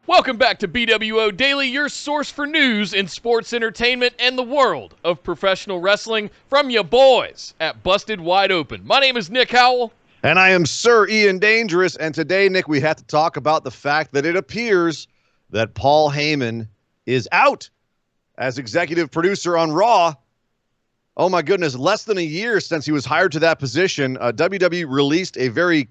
Welcome back to BWO Daily, your source for news in sports entertainment and the world of professional wrestling from your boys at Busted Wide Open. My name is Nick Howell. And I am Sir Ian Dangerous. And today, Nick, we have to talk about the fact that it appears that Paul Heyman is out as executive producer on Raw. Oh, my goodness. Less than a year since he was hired to that position. WWE released a very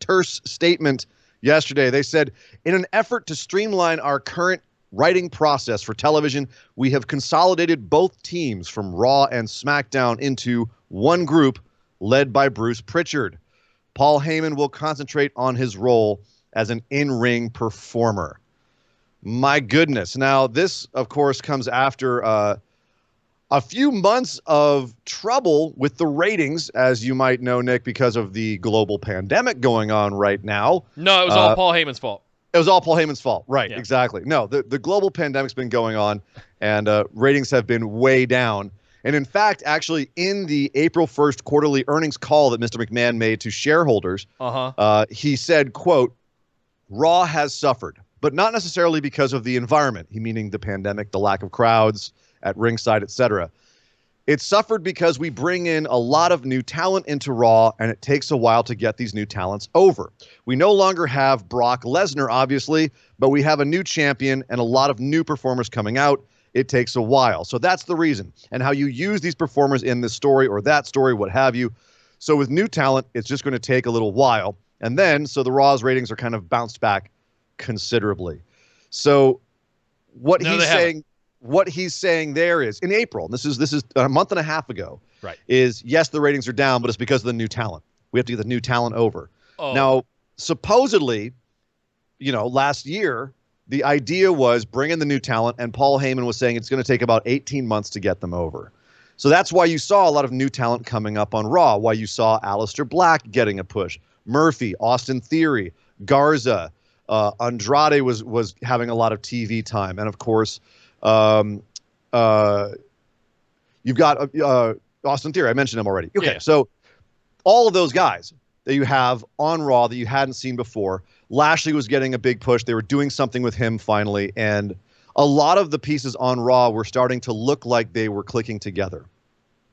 terse statement yesterday. They said, in an effort to streamline our current writing process for television, we have consolidated both teams from Raw and SmackDown into one group led by Bruce Pritchard. Paul Heyman will concentrate on his role as an in-ring performer. My goodness. Now, this, of course, comes after a few months of trouble with the ratings, as you might know, Nick, because of the global pandemic going on right now. No, it was all Paul Heyman's fault. It was all Paul Heyman's fault. Right, Yeah. Exactly. No, the global pandemic's been going on, and ratings have been way down. And in fact, actually, in the April 1st quarterly earnings call that Mr. McMahon made to shareholders, he said, quote, Raw has suffered, but not necessarily because of the environment, he meaning the pandemic, the lack of crowds at ringside, etc. It suffered because we bring in a lot of new talent into Raw, and it takes a while to get these new talents over. We no longer have Brock Lesnar, obviously, but we have a new champion and a lot of new performers coming out. It takes a while. So that's the reason. And how you use these performers in this story or that story, what have you. So with new talent, it's just going to take a little while. And then, so the Raw's ratings are kind of bounced back considerably. So what he's saying there is, in April, this is a month and a half ago, right? Is, yes, the ratings are down, but it's because of the new talent. We have to get the new talent over. Oh. Now, supposedly, last year, the idea was bring in the new talent, and Paul Heyman was saying it's going to take about 18 months to get them over. So that's why you saw a lot of new talent coming up on Raw, why you saw Aleister Black getting a push, Murphy, Austin Theory, Garza, Andrade was having a lot of TV time, and of course, you've got Austin Theory. I mentioned him already. Okay, yeah. So all of those guys that you have on Raw that you hadn't seen before. Lashley was getting a big push. They were doing something with him finally, and a lot of the pieces on Raw were starting to look like they were clicking together.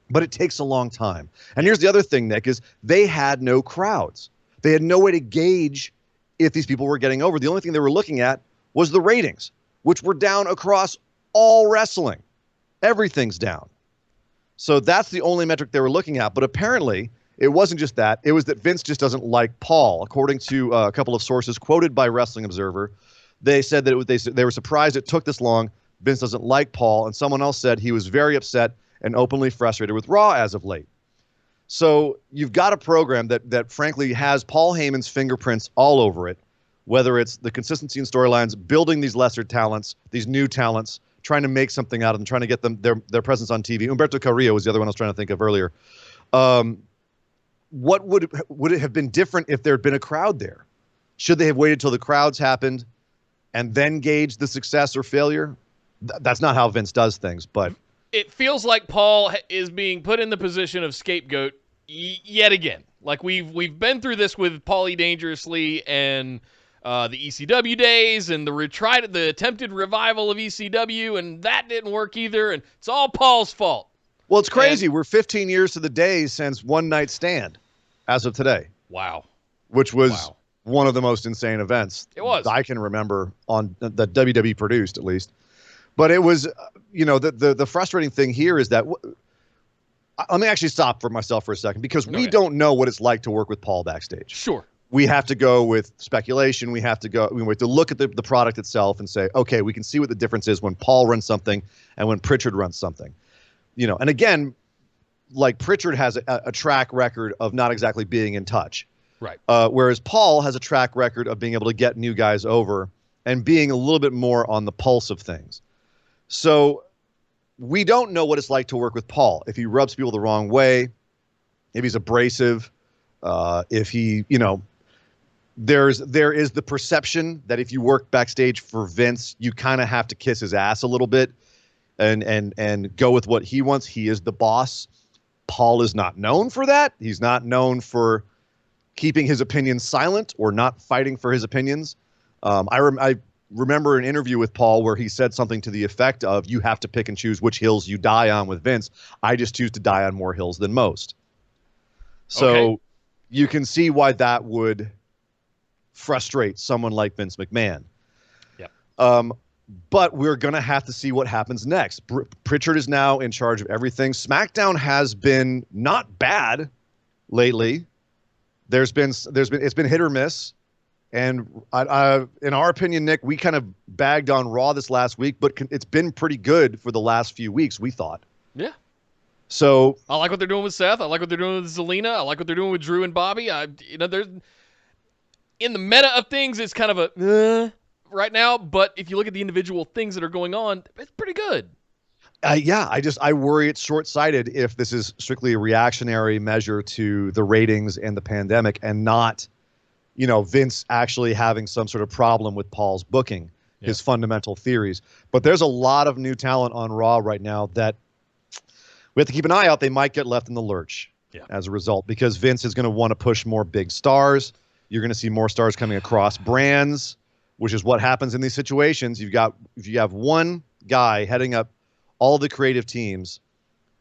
But it takes a long time. And here's the other thing, Nick, is they had no crowds. They had no way to gauge if these people were getting over. The only thing they were looking at was the ratings, which were down across all wrestling. Everything's down. So that's the only metric they were looking at. But apparently, it wasn't just that. It was that Vince just doesn't like Paul. According to a couple of sources quoted by Wrestling Observer, they said that they were surprised it took this long. Vince doesn't like Paul. And someone else said he was very upset and openly frustrated with Raw as of late. So you've got a program that frankly has Paul Heyman's fingerprints all over it, whether it's the consistency in storylines, building these lesser talents, these new talents, trying to make something out of them, trying to get them their presence on TV. Humberto Carrillo was the other one I was trying to think of earlier. What would it have been different if there had been a crowd there? Should they have waited till the crowds happened and then gauged the success or failure? That's not how Vince does things, but it feels like Paul is being put in the position of scapegoat yet again. Like we've been through this with Paulie Dangerously and the ECW days and the attempted revival of ECW, and that didn't work either, and it's all Paul's fault. Well, it's crazy. We're 15 years to the day since One Night Stand as of today. Wow. Which was one of the most insane events it was. I can remember on that WWE produced, at least. But it was, the frustrating thing here is that let me actually stop for myself for a second, because we don't know what it's like to work with Paul backstage. Sure. We have to go with speculation. We have to look at the product itself and say, okay, we can see what the difference is when Paul runs something and when Pritchard runs something. And again, like Pritchard has a track record of not exactly being in touch. Right. Whereas Paul has a track record of being able to get new guys over and being a little bit more on the pulse of things. So we don't know what it's like to work with Paul. If he rubs people the wrong way, if he's abrasive, if he, there is the perception that if you work backstage for Vince, you kind of have to kiss his ass a little bit and go with what he wants. He is the boss. Paul is not known for that. He's not known for keeping his opinions silent or not fighting for his opinions. I remember an interview with Paul where he said something to the effect of, you have to pick and choose which hills you die on with Vince. I just choose to die on more hills than most. So you can see why that would frustrate someone like Vince McMahon. Yep. But we're going to have to see what happens next. Pritchard is now in charge of everything. SmackDown has been not bad lately. It's been hit or miss. And in our opinion, Nick, we kind of bagged on Raw this last week, but it's been pretty good for the last few weeks, we thought. Yeah. So I like what they're doing with Seth. I like what they're doing with Zelina. I like what they're doing with Drew and Bobby. There's in the meta of things, it's kind of a right now. But if you look at the individual things that are going on, it's pretty good. I worry it's short-sighted if this is strictly a reactionary measure to the ratings and the pandemic, and not, Vince actually having some sort of problem with Paul's booking, his fundamental theories. But there's a lot of new talent on Raw right now that we have to keep an eye out. They might get left in the lurch as a result, because Vince is going to want to push more big stars. You're going to see more stars coming across brands, which is what happens in these situations. If you have one guy heading up all the creative teams,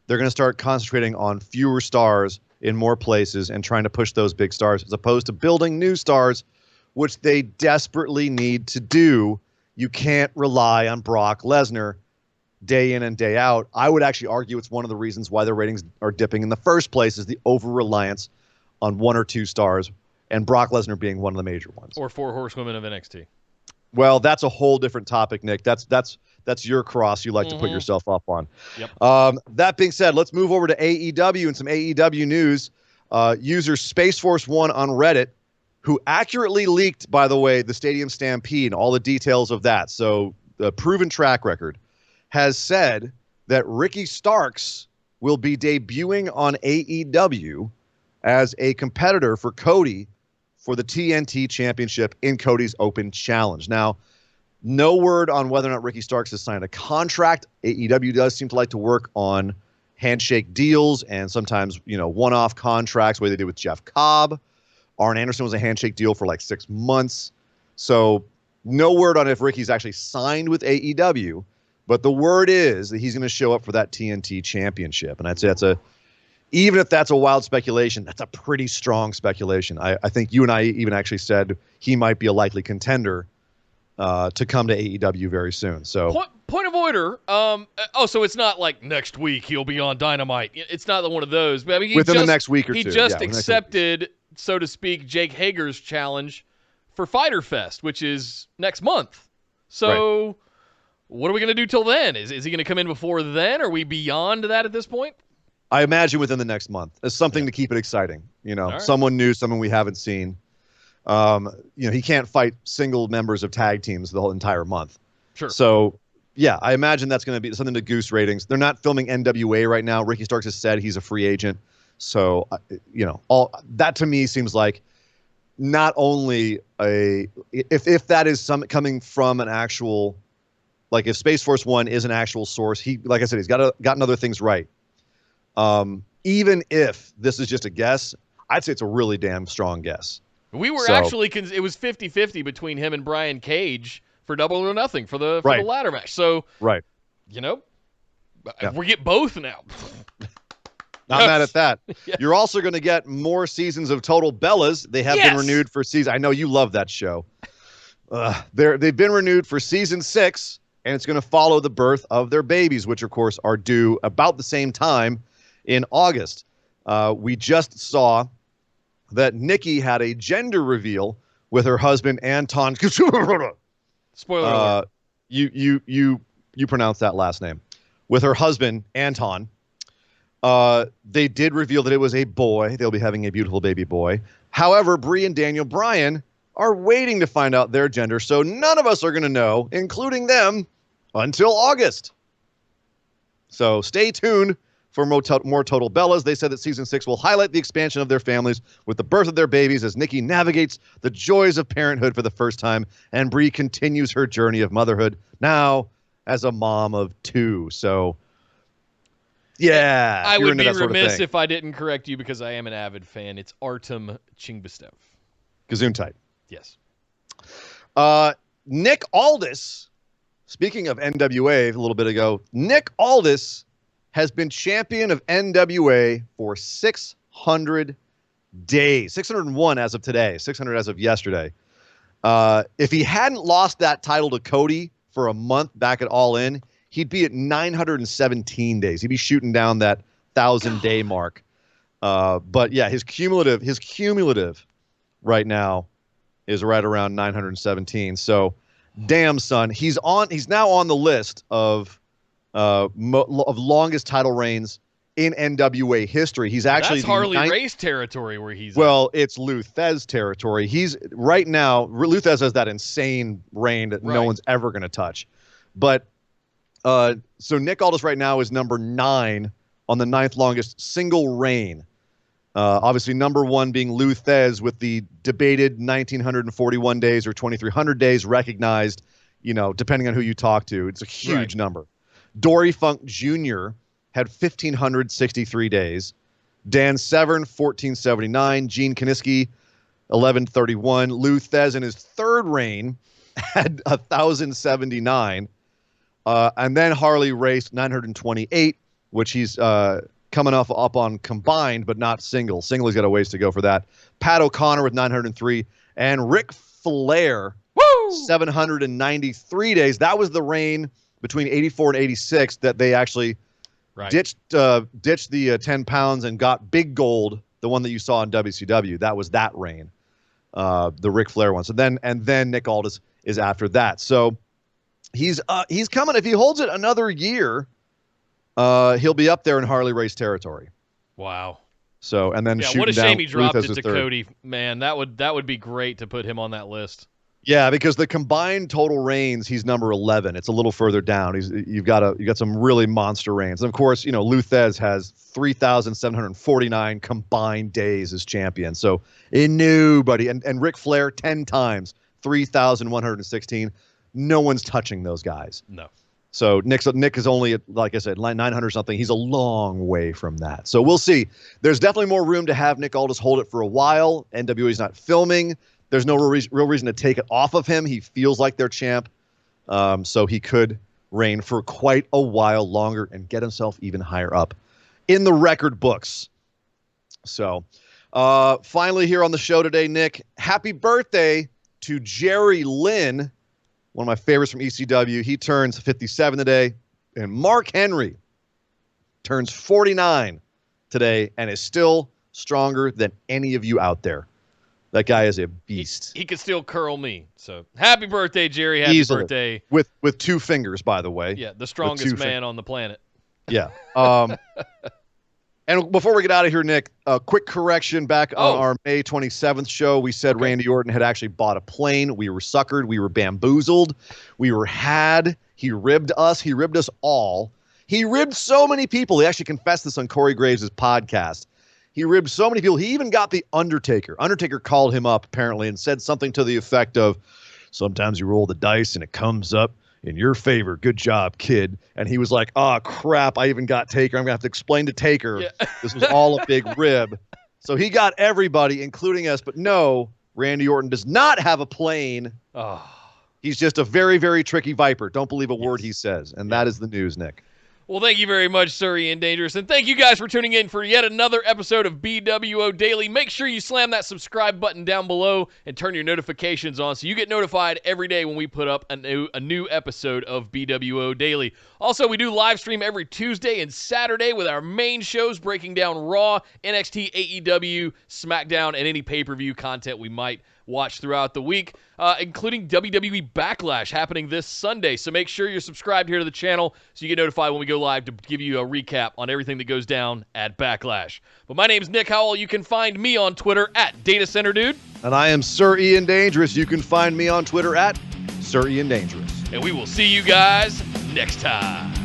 they're going to start concentrating on fewer stars in more places and trying to push those big stars, as opposed to building new stars, which they desperately need to do. You can't rely on Brock Lesnar day in and day out. I would actually argue it's one of the reasons why their ratings are dipping in the first place, is the over-reliance on one or two stars, and Brock Lesnar being one of the major ones. Or 4 horsewomen of NXT. Well, that's a whole different topic, Nick. That's your cross you like to put yourself up on. Yep. That being said, let's move over to AEW and some AEW news. User Space Force 1 on Reddit, who accurately leaked, by the way, the Stadium Stampede and all the details of that. So the proven track record, has said that Ricky Starks will be debuting on AEW as a competitor for Cody for the TNT Championship in Cody's Open Challenge. Now, no word on whether or not Ricky Starks has signed a contract. AEW does seem to like to work on handshake deals and sometimes, one-off contracts, the way they did with Jeff Cobb. Arn Anderson was a handshake deal for like 6 months. So no word on if Ricky's actually signed with AEW. But the word is that he's going to show up for that TNT Championship. And I'd say even if that's a wild speculation, that's a pretty strong speculation. I think you and I even actually said he might be a likely contender to come to AEW very soon. So point of order. So it's not like next week he'll be on Dynamite. It's not one of those. But I mean, within the next week or two. He just accepted, so to speak, Jake Hager's challenge for Fyter Fest, which is next month. So. Right. What are we going to do till then? Is he going to come in before then? Are we beyond that at this point? I imagine within the next month. As something to keep it exciting. Right. Someone new, someone we haven't seen. He can't fight single members of tag teams the whole entire month. Sure. So, yeah, I imagine that's going to be something to goose ratings. They're not filming NWA right now. Ricky Starks has said he's a free agent. So, all that to me seems like not only if that is coming from an actual. Like if Space Force 1 is an actual source, like I said, he's gotten other things right. Even if this is just a guess, I'd say it's a really damn strong guess. We were actually, it was 50-50 between him and Brian Cage for Double or Nothing for the ladder match. So, right. We get both now. Not mad at that. Yeah. You're also going to get more seasons of Total Bellas. They have been renewed for season. I know you love that show. They've been renewed for season 6. And it's going to follow the birth of their babies, which, of course, are due about the same time in August. We just saw that Nikki had a gender reveal with her husband, Anton. Spoiler alert. You pronounce that last name. With her husband, Anton. They did reveal that it was a boy. They'll be having a beautiful baby boy. However, Brie and Daniel Bryan are waiting to find out their gender, so none of us are going to know, including them, until August. So stay tuned for more Total Bellas. They said that season 6 will highlight the expansion of their families with the birth of their babies as Nikki navigates the joys of parenthood for the first time, and Brie continues her journey of motherhood, now as a mom of 2. So, yeah. I would be remiss if I didn't correct you because I am an avid fan. It's Artem Chingbastev. Gesundheit. Yes. Nick Aldis, speaking of NWA a little bit ago, Nick Aldis has been champion of NWA for 600 days. 601 as of today, 600 as of yesterday. If he hadn't lost that title to Cody for a month back at All In, he'd be at 917 days. He'd be shooting down that 1,000-day mark. But yeah, his cumulative right now is right around 917. So, damn son, he's now on the list of longest title reigns in NWA history. He's actually that's Harley Race territory where he's well, it's Lou Thez territory. He's right now. Lou Thez has that insane reign that no one's ever going to touch. But so Nick Aldis right now is number 9 on the 9th longest single reign. Obviously, number 1 being Lou Thez with the debated 1,941 days or 2,300 days recognized, depending on who you talk to. It's a huge number. Dory Funk Jr. had 1,563 days. Dan Severn, 1,479. Gene Kiniski, 1,131. Lou Thez in his third reign had 1,079. And then Harley Race, 928, which he's coming up on combined, but not single. Single, he's got a ways to go for that. Pat O'Connor with 903. And Ric Flair, 793 days. That was the reign between 84 and 86 that they actually ditched the 10 pounds and got Big Gold, the one that you saw in WCW. That was that reign, the Ric Flair one. So then Nick Aldis is after that. So he's coming. If he holds it another year, he'll be up there in Harley Race territory. Wow. So and then what a shame he dropped it to third. Cody. Man, that would be great to put him on that list. Yeah, because the combined total reigns, he's number 11. It's a little further down. You've got some really monster reigns. And of course, Lou Thez has 3,749 combined days as champion. So nobody and Ric Flair 10 times, 3,116. No one's touching those guys. No. So Nick is only at, like I said, 900 something. He's a long way from that. So we'll see. There's definitely more room to have Nick Aldis hold it for a while. NWA's not filming. There's no real reason to take it off of him. He feels like their champ. So he could reign for quite a while longer and get himself even higher up in the record books. So finally here on the show today, Nick, happy birthday to Jerry Lynn, one of my favorites from ECW. He turns 57 today. And Mark Henry turns 49 today and is still stronger than any of you out there. That guy is a beast. He could still curl me. So happy birthday, Jerry. Happy birthday. With 2 fingers, by the way. Yeah, the strongest man on the planet. Yeah. And before we get out of here, Nick, a quick correction back on our May 27th show. We said Randy Orton had actually bought a plane. We were suckered. We were bamboozled. We were had. He ribbed us. He ribbed us all. He ribbed so many people. He actually confessed this on Corey Graves' podcast. He ribbed so many people. He even got the Undertaker. Undertaker called him up, apparently, and said something to the effect of, sometimes you roll the dice and it comes up in your favor. Good job, kid. And he was like, oh, crap, I even got Taker. I'm going to have to explain to Taker. Yeah. This was all a big rib. So he got everybody, including us. But no, Randy Orton does not have a plane. Oh. He's just a very, very tricky viper. Don't believe a word he says. And that is the news, Nick. Well, thank you very much, Sir Ian Dangerous. And thank you guys for tuning in for yet another episode of BWO Daily. Make sure you slam that subscribe button down below and turn your notifications on so you get notified every day when we put up a new episode of BWO Daily. Also, we do live stream every Tuesday and Saturday with our main shows breaking down Raw, NXT, AEW, SmackDown, and any pay-per-view content we might watch throughout the week, including WWE Backlash happening this Sunday. So make sure you're subscribed here to the channel so you get notified when we go live to give you a recap on everything that goes down at Backlash. But my name's Nick Howell. You can find me on Twitter at DataCenterDude. And I am Sir Ian Dangerous. You can find me on Twitter at Sir Ian Dangerous. And we will see you guys next time.